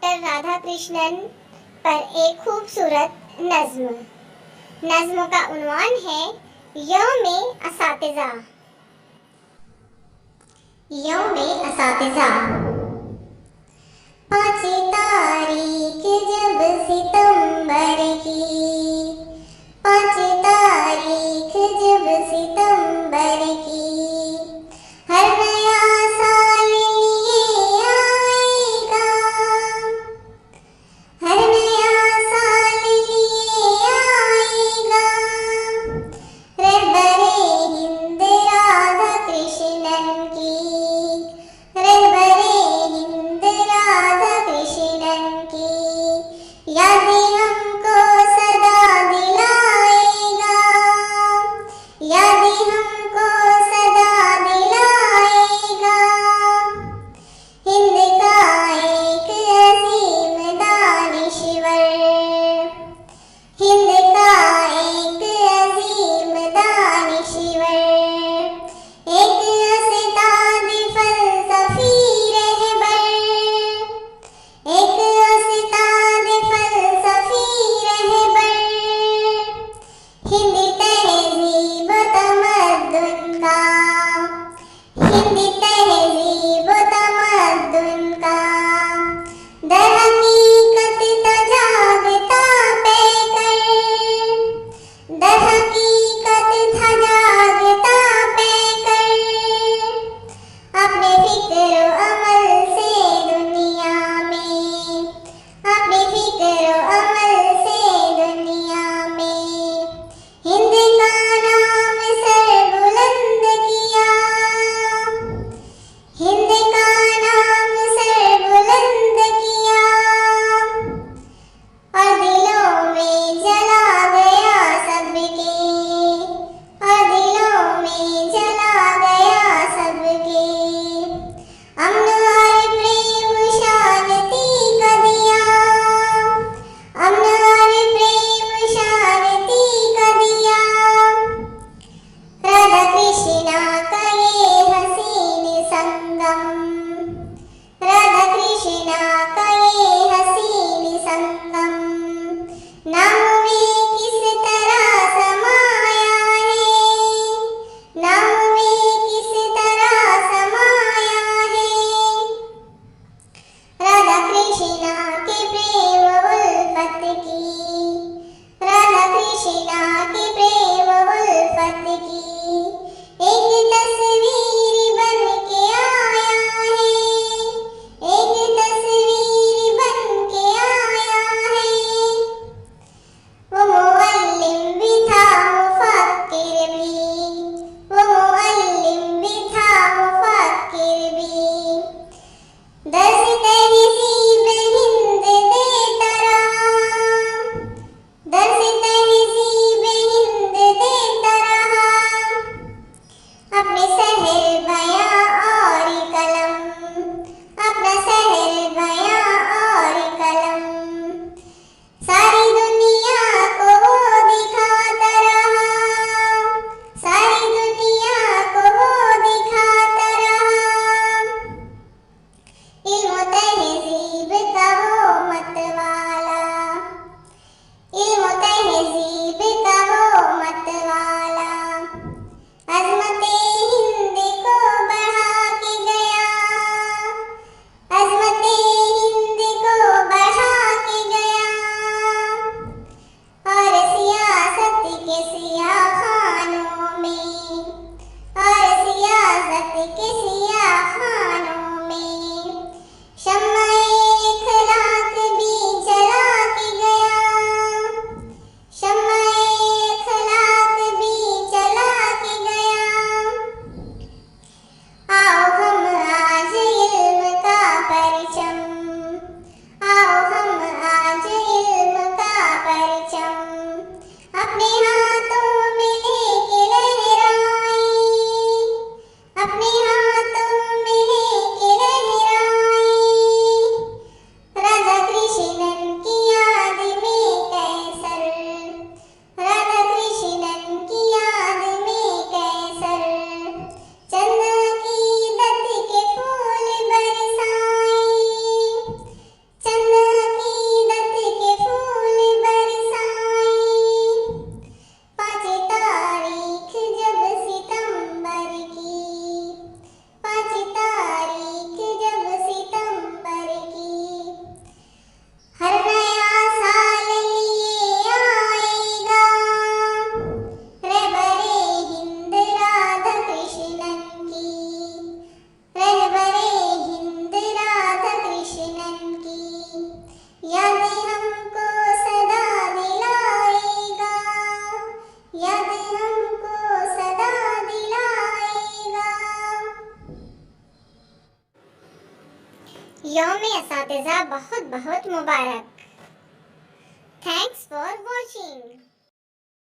Doctor Radha Krishnan पर एक खूबसूरत नज्म। नज्म का उन्वान है यौम-ए-असातिज़ा। यौम-ए-असातिज़ा। 5 तारीख जब सितंबर की, 5 तारीख जब सितंबर की, हर नया साल लिए आएगा, हर नया साल लिए आएगा। रहबरे हिंद राधा कृष्णन की, रहबरे हिंद राधा कृष्णन की यादें हमको सदा दिलाएगा, यादें हमको सदा दिलाएगा। हिंद का एक अजीम दानिश्वर, हिंद का एक अजीम दानिश्वर, एक उस्ताद फलसफी रहबर, एक उस्ताद फलसफी रहबर। हिंद तहजीब तमद्दुन का, हिंद तहजीब तमद्दुन का दर हकीकत था जागता पैकर, दर हकीकत था जागता पैकर। अपने फिक्र अमल से दुनिया में, अपने फिक्र अमल से दुनिया में हिंद का नाम सर बुलंद किया, हिंद का नाम सर बुलंद किया। और दिलों में जला गया सबके, और दिलों में जला गया सबके आज तारीख जब सितंबर की, हर नया साल लिए आएगा, रहबरे हिंद राधा कृष्णन की, रहबरे हिंद राधा कृष्णन की, याद हमको सदा दिलाएगा, याद हमको सदा दिलाएगा। यौम-ए-असातिज़ा बहुत बहुत मुबारक। Thanks for watching.